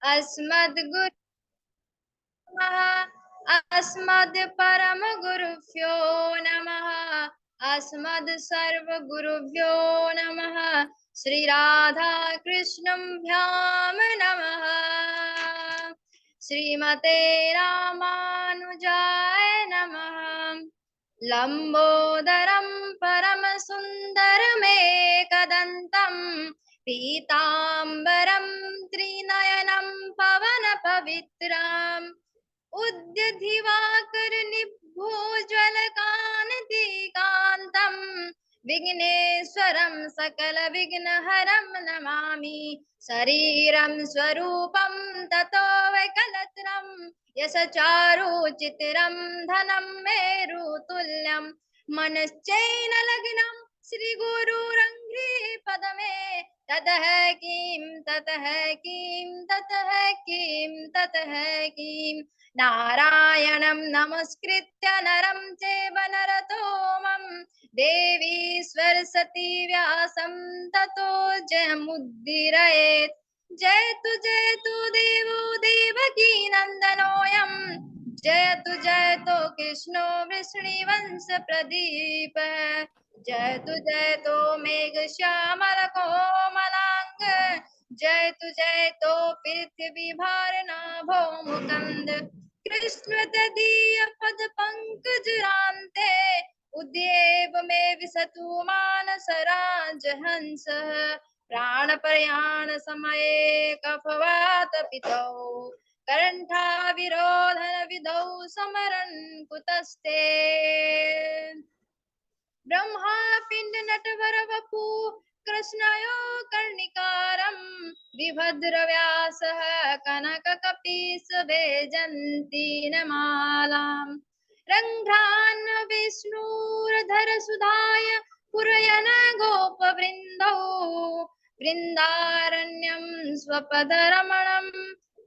अस्मद्गुरु अस्मद् परम गुरुभ्यो नमः। अस्मद् सर्वगुरुभ्यो नमः। श्री राधा कृष्णभ्यां नमः। श्रीमते रामानुजाय नमः। लंबोदरं परम सुंदरमेकदन्तं पीताम्बरं त्रिनयनं पवन पवित्रम् उद्यधिवाकरनिभोज्वलकान्तिकान्तं विघ्नेश्वरं सकलविघ्नहरं नमामि। शरीरं स्वरूपं ततो वैकलत्रं यश चारुचित्रं धनं मेरुतुल्यं मनश्चैन लग्नं श्रीगुरुरङ्घ्रि पदमे ततः किं ततः किं ततः किं ततः किं नारायणं नमस्कृत्य नरं चैव नरोत्तमं देवी सरस्वती व्यासं ततो जयमुदीरयेत्। जयतु देवो देवकी नन्दनोऽयं जयतु कृष्णो वृष्णिवंश प्रदीप। जयतु मेघश्यामल कोमलांग जयतु पृथ्वी भारनाभो मुकुंद कृष्ण तदीय पद पंकजरान्ते उद्येव मे विसतु मानस राजहंस प्राणप्रयाण समये कफवात पितौ कंठाविरोधन विधौ समरन् कुतस्ते ब्रह्मा पिंड नटवर वपु कृष्णयो कर्णिकारं विभद्रव्यासः कनककपीस वैजयन्तीनमालाम् रङ्घ्रान् विष्णुर्धर सुधाय पुरयन गोपवृन्दौ वृन्दारण्यं स्वपदरमणं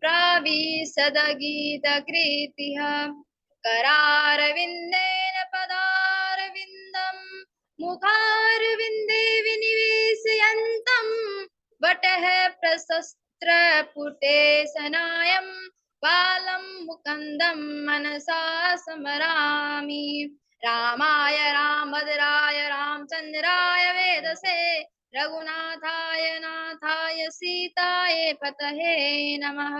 प्राविशदगीतकृतिः करारविन्देन पदारविन्दम् मुखारविन्दे विनिवेशयन्तं वटः प्रशस्त्रपुटे सनायं बालं मुकुन्दं मनसा स्मरामि। रामाय रामभद्राय रामचन्द्राय वेदसे रघुनाथाय नाथाय सीताय पतये नमः।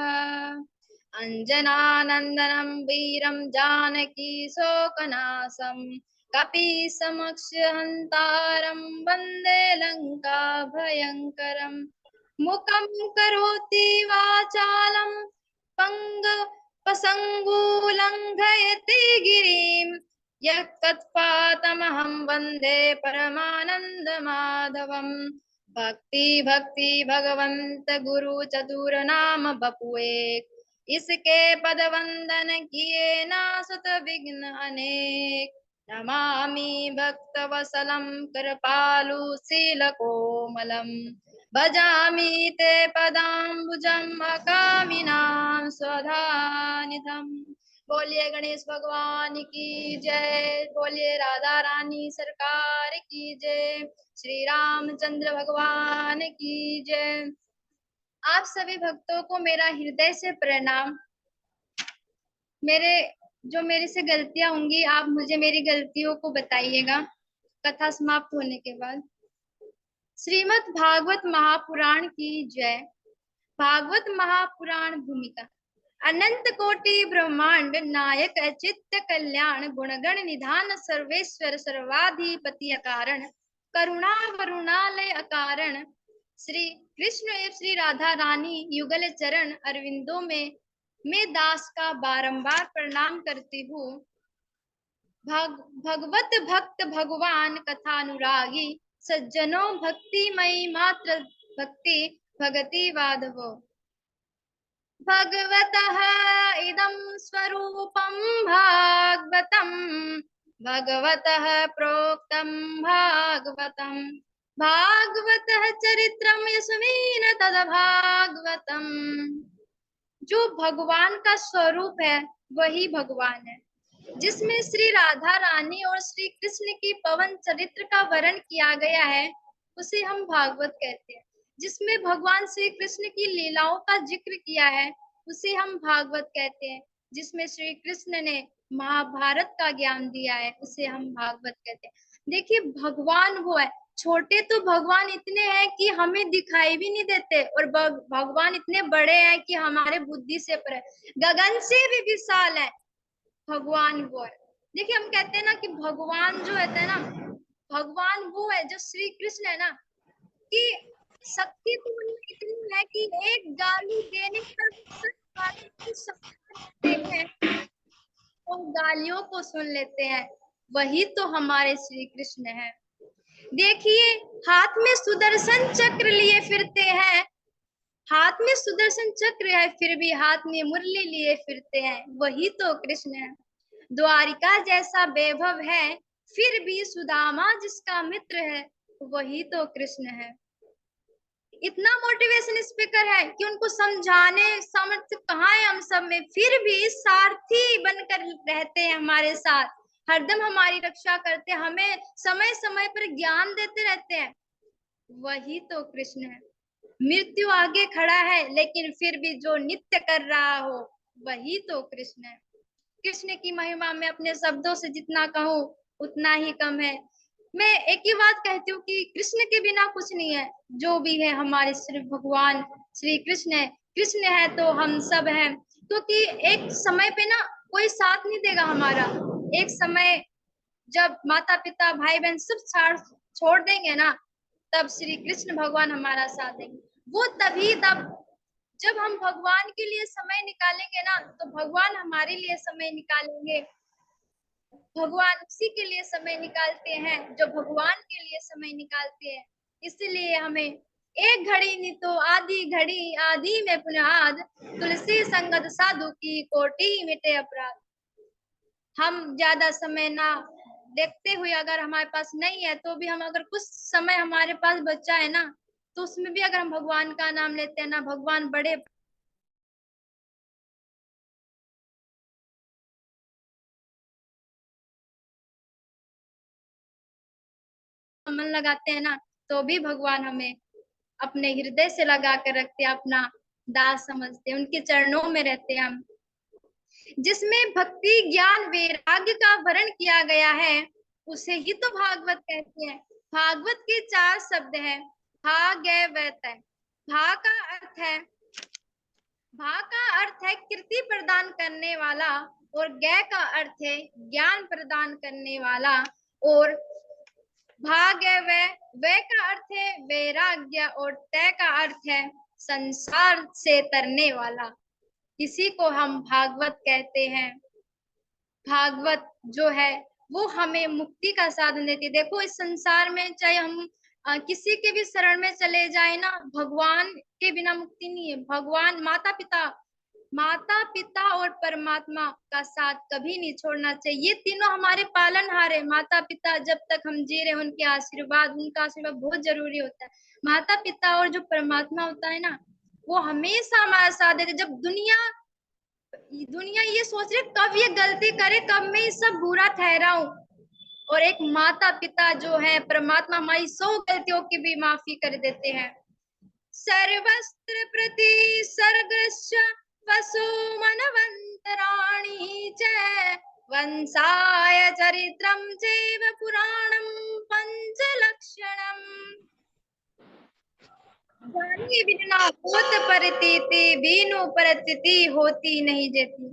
अंजनानंदनं वीरं जानकी शोकनाशं कपीसमक्षहन्तारं वन्दे लङ्का भयङ्करम् मुखं करोति वाचालं पसङ्गुलङ्घयति गिरिं यत्कत्पातमहं वन्दे परमानन्दमाधवम् भक्ति भगवंत गुरु चतुर नाम बपुए इसके पद वंदन किए नासत विघ्न अनेक नमामि भक्त वसलम कृपालु शील कोमलम भजामि ते पदाम्बुजं अकामिनां स्वधानिधम्। बोलिए गणेश भगवान की जय। बोलिए राधा रानी सरकार की जय। श्री रामचंद्र भगवान की जय। आप सभी भक्तों को मेरा हृदय से प्रणाम। मेरे से गलतियां होंगी आप मुझे मेरी गलतियों को बताइएगा कथा समाप्त होने के बाद। श्रीमद् भागवत महापुराण की जय। भागवत महापुराण भूमिका। अनंत कोटि ब्रह्मांड नायक अचित्य कल्याण गुणगण निधान सर्वेश्वर सर्वाधिपति अकारण करुणा वरुणालय अकारण श्री कृष्ण एवं श्री राधा रानी युगल चरण अरविंदों में मैं दास का बारंबार प्रणाम करती हूँ। भगवत भक्त भगवान कथा अनुरागी सज्जनों भक्तिमयी मात्र भक्ति भगति वाधवो भगवतः इदं स्वरूपं भागवतं भगवतः प्रोक्तं भागवतं भागवतः चरित्रं यस्मिन् तद भागवतम्। जो भगवान का स्वरूप है वही भगवान है, जिसमें श्री राधा रानी और श्री कृष्ण की पवन चरित्र का वर्णन किया गया है उसे हम भागवत कहते हैं। जिसमें भगवान श्री कृष्ण की लीलाओं का जिक्र किया है उसे हम भागवत कहते हैं। जिसमें श्री कृष्ण ने महाभारत का ज्ञान दिया है उसे हम भागवत कहते हैं। देखिए भगवान वो है, छोटे तो भगवान इतने हैं कि हमें दिखाई भी नहीं देते, और भगवान इतने बड़े हैं कि हमारे बुद्धि से पर है, गगन से भी विशाल है। भगवान वो है। देखिए हम कहते हैं ना कि भगवान जो होता है ना, भगवान वो है जो श्री कृष्ण है ना, कि शक्ति तो उनमें इतनी है कि एक गाली देने पर सब गालियों को समझते हैं, तो गालियों को सुन लेते हैं। वही तो हमारे श्री कृष्ण है। देखिए हाथ में सुदर्शन चक्र लिए फिरते हैं, हाथ में सुदर्शन चक्र है फिर भी हाथ में मुरली लिए फिरते हैं, वही तो कृष्ण है। द्वारिका जैसा वैभव है फिर भी सुदामा जिसका मित्र है, वही तो कृष्ण है। इतना मोटिवेशन स्पीकर है कि उनको समझाने सामर्थ्य कहाँ है हम सब में, फिर भी सारथी बनकर रहते हैं हमारे साथ, हरदम हमारी रक्षा करते हैं, हमें समय समय पर ज्ञान देते रहते हैं, वही तो कृष्ण है। मृत्यु आगे खड़ा है लेकिन फिर भी जो नित्य कर रहा हो, वही तो कृष्ण है। कृष्ण की महिमा में अपने शब्दों से जितना कहूँ उतना ही कम है। मैं एक ही बात कहती हूँ कि कृष्ण के बिना कुछ नहीं है, जो भी है हमारे सिर्फ भगवान श्री कृष्ण है। कृष्ण है तो हम सब हैं, क्योंकि एक समय पे ना कोई साथ नहीं देगा हमारा। एक समय जब माता पिता भाई बहन सब छोड़ देंगे ना, तब श्री कृष्ण भगवान हमारा साथ देंगे। वो तभी तब जब हम भगवान के लिए समय निकालेंगे ना, तो भगवान हमारे लिए समय निकालेंगे। भगवान उसी के लिए समय निकालते हैं जो भगवान के लिए समय निकालते हैं। इसलिए हमें एक घड़ी नहीं तो आधी घड़ी आधी में पुनः आद, तुलसी संगत साधु की कोटि मिटे अपराध। हम ज्यादा समय ना देखते हुए अगर हमारे पास नहीं है तो भी हम अगर कुछ समय हमारे पास बचा है ना, तो उसमें भी अगर हम भगवान का नाम लेते हैं ना, भगवान बड़े मन लगाते हैं ना, तो भी भगवान हमें अपने हृदय से लगा कर रखते हैं, अपना दास समझते हैं, उनके चरणों में रहते हैं हम। जिसमें भक्ति ज्ञान वैराग्य का वर्ण किया गया है उसे ही तो भागवत कहते हैं। भागवत के चार शब्द हैं, भा गय वैतय। भा का अर्थ है, भा का अर्थ है कीर्ति प्रदान करने वाला, और गय का अर्थ है ज्ञान प्रदान करने वाला, और भाग है वह का अर्थ है वैराग्य, और तय का अर्थ है संसार से तरने वाला। इसी को हम भागवत कहते हैं। भागवत जो है वो हमें मुक्ति का साधन देती है। देखो इस संसार में चाहे हम किसी के भी शरण में चले जाए ना, भगवान के बिना मुक्ति नहीं है। भगवान माता पिता, माता पिता और परमात्मा का साथ कभी नहीं छोड़ना चाहिए। ये तीनों हमारे पालनहार है। माता पिता जब तक हम जी रहे उनके आशीर्वाद, उनका आशीर्वाद बहुत जरूरी होता है। माता पिता और जो परमात्मा होता है ना, वो हमेशा हमारा साथ देते। जब दुनिया दुनिया ये सोच रहे कब ये गलती करे, कब मैं ये सब बुरा ठहराऊं, और एक माता पिता जो है परमात्मा हमारी 100 गलतियों की भी माफी कर देते हैं। सर्वस्त्र प्रति सर्गश्च वसु मनवन्तराणि च वंशाय चरित्रं चैव पुराणं पंचलक्षणम्। जानी बिना होत परितीति, बीनु परिस्थिति होती नहीं जेती।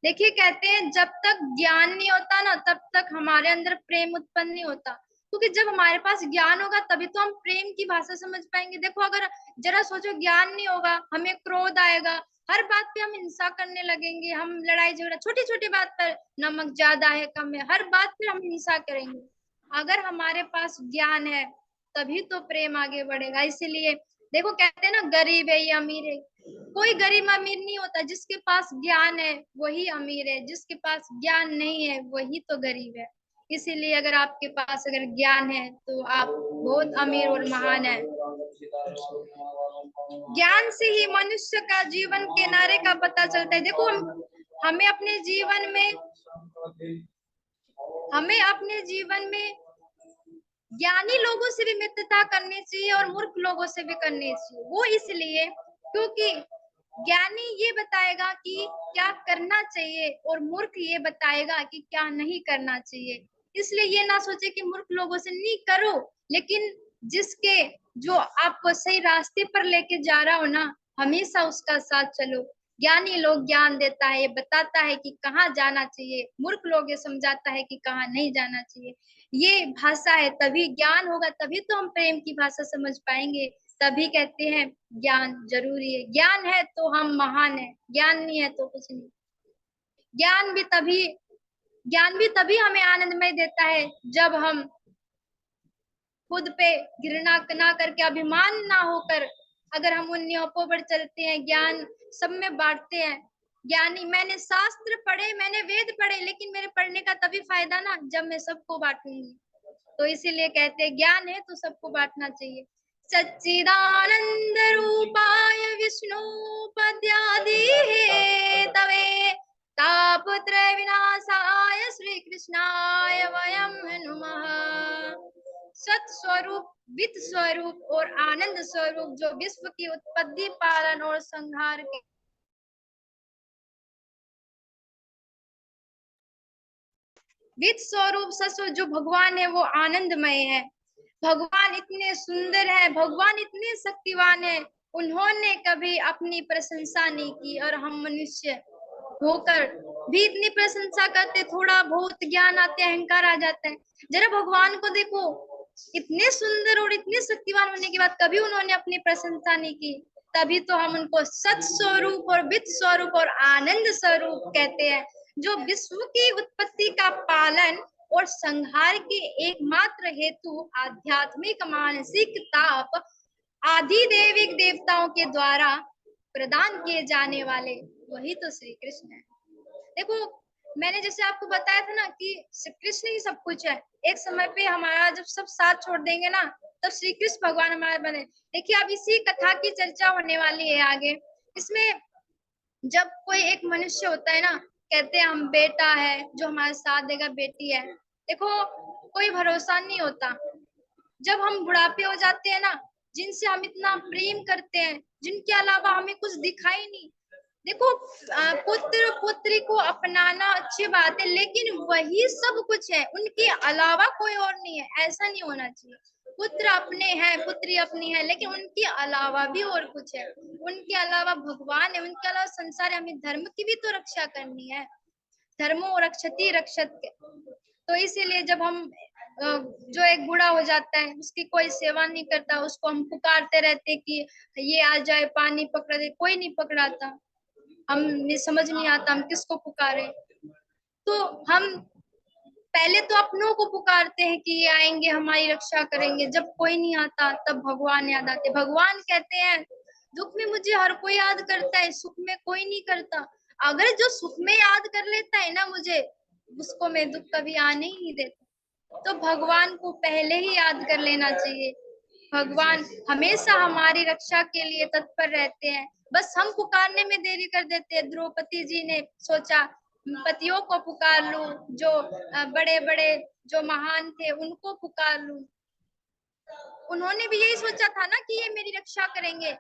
देखिए कहते हैं जब तक ज्ञान नहीं होता ना, तब तक हमारे अंदर प्रेम उत्पन्न नहीं होता, क्योंकि जब हमारे पास ज्ञान होगा तभी तो हम प्रेम की भाषा समझ पाएंगे। देखो अगर जरा सोचो ज्ञान नहीं होगा, हमें क्रोध आएगा, हर बात पे हम हिंसा करने लगेंगे, हम लड़ाई झगड़ा छोटी छोटी बात पर, नमक ज्यादा है कम है, हर बात पर हम हिंसा करेंगे। अगर हमारे पास ज्ञान है तभी तो प्रेम आगे बढ़ेगा। इसीलिए देखो कहते हैं ना गरीब है ये अमीर है, कोई गरीब अमीर नहीं होता, जिसके पास ज्ञान है वही अमीर है, जिसके पास ज्ञान नहीं है वही तो गरीब है। इसीलिए अगर आपके पास अगर ज्ञान है तो आप बहुत अमीर और महान है। ज्ञान से ही मनुष्य का जीवन के नारे का पता चलता है। देखो हमें अपने जीवन में, हमें अपने जीवन में ज्ञानी लोगों से भी मित्रता करनी चाहिए और मूर्ख लोगों से भी करनी चाहिए। वो इसलिए क्योंकि ज्ञानी ये बताएगा कि क्या करना चाहिए और मूर्ख ये बताएगा कि क्या नहीं करना चाहिए। इसलिए ये ना सोचे कि मूर्ख लोगों से नहीं करो, लेकिन जिसके जो आपको सही रास्ते पर लेके जा रहा हो ना, हमेशा उसका साथ चलो। ज्ञानी लोग ज्ञान देता है, ये बताता है कि कहाँ जाना चाहिए, मूर्ख लोग ये समझाता है कि कहाँ नहीं जाना चाहिए। ये भाषा है, तभी ज्ञान होगा, तभी तो हम प्रेम की भाषा समझ पाएंगे। तभी कहते हैं ज्ञान जरूरी है। ज्ञान है तो हम महान है, ज्ञान नहीं है तो कुछ नहीं। ज्ञान भी तभी ज्ञान भी तभी हमें आनंदमय देता है जब हम खुद पे घृणा ना करके, अभिमान ना होकर, अगर हम उन नियमों पर चलते हैं, ज्ञान सब में बांटते हैं। ज्ञानी, मैंने शास्त्र पढ़े, मैंने वेद पढ़े, लेकिन मेरे पढ़ने का तभी फायदा ना जब मैं सबको बांटूंगी। तो इसीलिए कहते हैं ज्ञान है तो सबको बांटना चाहिए। सच्चिदानंद रूपाय विष्णु पद्यादि हे तवे तापत्रय विनाशाय श्री कृष्णाय वयम नमः। सत स्वरूप, वित स्वरूप और आनंद स्वरूप, जो विश्व की उत्पत्ति, पालन और संहार के वित स्वरूप सस्व जो भगवान है वो आनंदमय है। भगवान इतने सुंदर है, भगवान इतने शक्तिवान है, उन्होंने कभी अपनी प्रशंसा नहीं की, और हम मनुष्य होकर भी इतनी प्रशंसा करते, थोड़ा बहुत ज्ञान आते, अहंकार आ जाता है। जरा भगवान को देखो, इतने सुंदर और इतने शक्तिवान होने के बाद कभी उन्होंने अपनी प्रशंसा नहीं की। तभी तो हम उनको सत स्वरूप और वित्त स्वरूप और आनंद स्वरूप कहते हैं, जो विश्व की उत्पत्ति का पालन और संहार के एकमात्र हेतु आध्यात्मिक मानसिक ताप आदि देविक देवताओं के द्वारा प्रदान किए जाने वाले वही तो श्री कृष्ण है। देखो, मैंने जैसे आपको बताया था ना कि श्री कृष्ण ही सब कुछ है। एक समय पे हमारा जब सब साथ छोड़ देंगे ना, तब श्री कृष्ण भगवान हमारे बने। देखिए, अब इसी कथा की चर्चा होने वाली है आगे। इसमें जब कोई एक मनुष्य होता है ना, कहते हैं हम बेटा है जो हमारे साथ देगा, बेटी है, देखो कोई भरोसा नहीं होता। जब हम बुढ़ापे हो जाते हैं ना, जिनसे हम इतना प्रेम करते हैं, जिनके अलावा हमें कुछ दिखाई नहीं। देखो, पुत्र पुत्री को अपनाना अच्छी बात है, लेकिन वही सब कुछ है, उनके अलावा कोई और नहीं है, ऐसा नहीं होना चाहिए। पुत्र अपने हैं, पुत्री अपनी है, लेकिन उनके अलावा भी और कुछ है, उनके अलावा भगवान है, उनके अलावा संसार है। हमें धर्म की भी तो रक्षा करनी है। धर्मो रक्षति रक्षत। तो इसीलिए जब हम जो एक बूढ़ा हो जाता है, उसकी कोई सेवा नहीं करता, उसको हम पुकारते रहते कि ये आ जाए, पानी पकड़ा दे, कोई नहीं पकड़ाता। हम समझ नहीं आता हम किसको पुकारे। तो हम पहले तो अपनों को पुकारते हैं कि ये आएंगे हमारी रक्षा करेंगे, जब कोई नहीं आता तब भगवान याद आते। भगवान कहते हैं दुख में मुझे हर कोई याद करता है, सुख में कोई नहीं करता। अगर जो सुख में याद कर लेता है ना मुझे, उसको मैं दुख कभी आने ही नहीं देता। तो भगवान को पहले ही याद कर लेना चाहिए। भगवान हमेशा हमारी रक्षा के लिए तत्पर रहते हैं, बस हम पुकारने में देरी कर देते हैं। द्रौपदी जी ने सोचा पतियों को पुकार लूं, जो बड़े बड़े जो महान थे उनको पुकार लूं। उन्होंने भी यही सोचा था ना कि ये मेरी रक्षा करेंगे।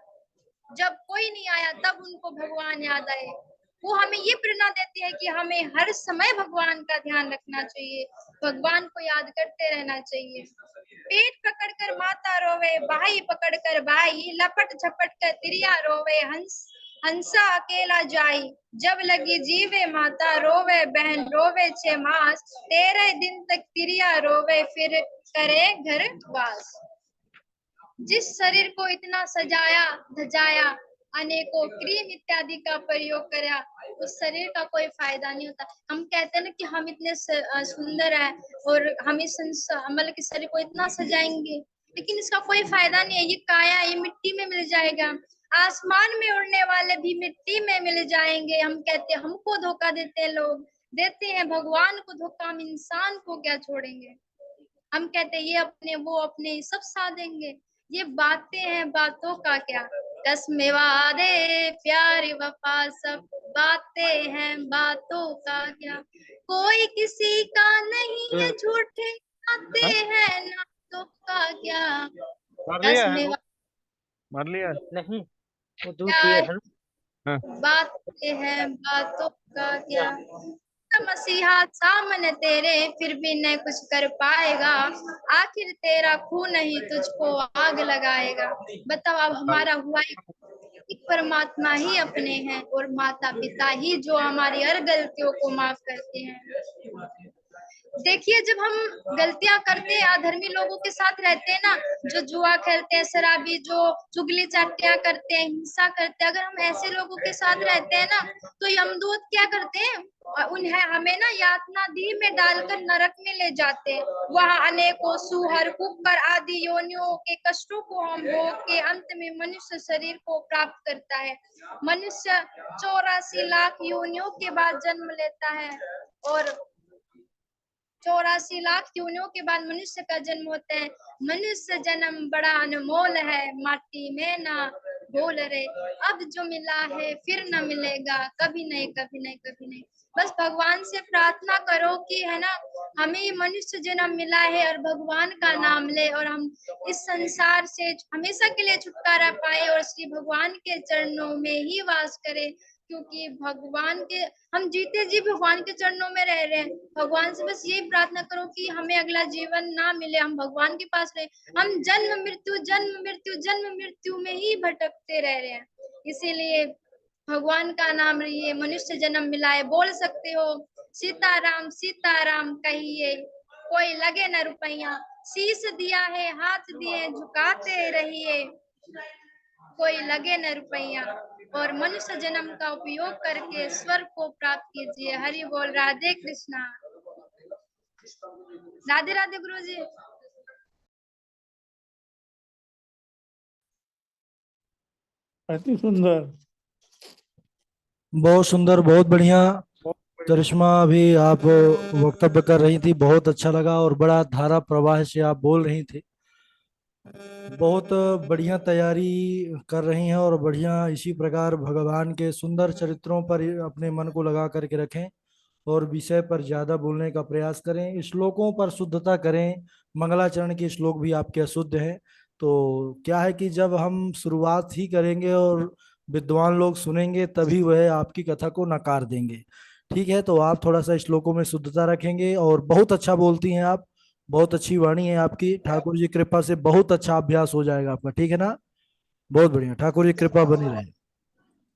जब कोई नहीं आया तब उनको भगवान याद आए। वो हमें ये प्रेरणा देती है कि हमें हर समय भगवान का ध्यान रखना चाहिए, भगवान को याद करते रहना चाहिए। पेट पकड़कर माता रोवे, बाही पकड़कर बाई, लपट झपट कर तिरिया रोवे, हंसा अकेला जाई, जब लगी जीवे माता रोवे बहन, रोवे 6 मास, 13 दिन तक तिरिया रोवे, फिर करे घर वास। जिस शरीर को इतना सजाया धजाया, अनेकों क्रीम इत्यादि का प्रयोग करा, उस शरीर का कोई फायदा नहीं होता। हम कहते हैं ना कि हम इतने सुंदर है और हम इस मतलब कि शरीर को इतना सजाएंगे, लेकिन इसका कोई फायदा नहीं है। ये काया, ये मिट्टी में मिल जाएगा। आसमान में उड़ने वाले भी मिट्टी में मिल जाएंगे। हम कहते हैं हमको धोखा देते हैं लोग, देते हैं भगवान को धोखा, हम इंसान को क्या छोड़ेंगे। हम कहते हैं ये अपने वो अपने सब साथ देंगे। ये बातें हैं, बातों का क्या, कसमें वादे प्यार वफा सब बातें हैं, बातों का क्या। कोई किसी का नहीं है, झूठे आते हैं ना बातों का क्या, मार लिया है हंसने वो, मार लिया है। नहीं, वो दूध पिए वाला थे ना। हाँ। बातें हैं बातों का क्या, मसीहा सामने तेरे फिर भी नहीं कुछ कर पाएगा, आखिर तेरा खून नहीं तुझको आग लगाएगा। बताओ अब हमारा हुआ एक परमात्मा ही अपने हैं और माता पिता ही जो हमारी हर गलतियों को माफ करते हैं। देखिए जब हम गलतियां करते हैं अधर्मी लोगों के साथ रहते हैं ना, जो जुआ खेलते हैं, शराबी, जो चुगली चाटियां करते हैं, हिंसा करते हैं, अगर हम ऐसे लोगों के साथ रहते हैं ना, तो यमदूत क्या करते हैं, उन्हें हमें ना यातना दी में डालकर नरक में ले जाते हैं। वहां अनेकों सूहर कुकर आदि योनियों के कष्टों को हम भोग के अंत में मनुष्य शरीर को प्राप्त करता है। मनुष्य 84 लाख योनियों के बाद जन्म लेता है और 84 लाख योनियों के बाद मनुष्य का जन्म होता है। मनुष्य जन्म बड़ा अनमोल है, माटी में ना भूल रे, अब जो मिला है फिर न मिलेगा, कभी नहीं कभी नहीं कभी नहीं। बस भगवान से प्रार्थना करो कि है ना, हमें मनुष्य जन्म मिला है और भगवान का नाम ले और हम इस संसार से हमेशा के लिए छुटकारा पाए और श्री भगवान के चरणों में ही वास करें, क्योंकि भगवान के हम जीते जी भगवान के चरणों में रह रहे हैं। भगवान से बस यही प्रार्थना करो कि हमें अगला जीवन ना मिले, हम भगवान के पास रहे। हम जन्म मृत्यु जन्म मृत्यु जन्म मृत्यु में ही भटकते रह रहे हैं। इसीलिए भगवान का नाम रहिए, मनुष्य जन्म मिला है, बोल सकते हो सीताराम कहिए, कोई लगे न रुपया, शीश दिया है हाथ दिए झुकाते रहिए, कोई लगे न रुपया, और मनुष्य जन्म का उपयोग करके स्वर्ग को प्राप्त कीजिए। हरि बोल, राधे कृष्णा, राधे राधे गुरु जी। अति सुंदर। बहुत सुंदर, बहुत बढ़िया। करिश्मा, अभी आप वक्तव्य कर रही थी, बहुत अच्छा लगा और बड़ा धारा प्रवाह से आप बोल रही थी। बहुत बढ़िया तैयारी कर रही हैं और बढ़िया इसी प्रकार भगवान के सुंदर चरित्रों पर अपने मन को लगा करके रखें और विषय पर ज्यादा बोलने का प्रयास करें, श्लोकों पर शुद्धता करें। मंगलाचरण के श्लोक भी आपके अशुद्ध हैं। तो क्या है कि जब हम शुरुआत ही करेंगे और विद्वान लोग सुनेंगे तभी वह आपकी कथा को नकार देंगे। ठीक है, तो आप थोड़ा सा श्लोकों में शुद्धता रखेंगे और बहुत अच्छा बोलती हैं आप, बहुत अच्छी वाणी है आपकी। ठाकुर जी कृपा से बहुत अच्छा अभ्यास हो जाएगा आपका, ठीक है ना। बहुत बढ़िया, ठाकुर जी कृपा बनी रहे।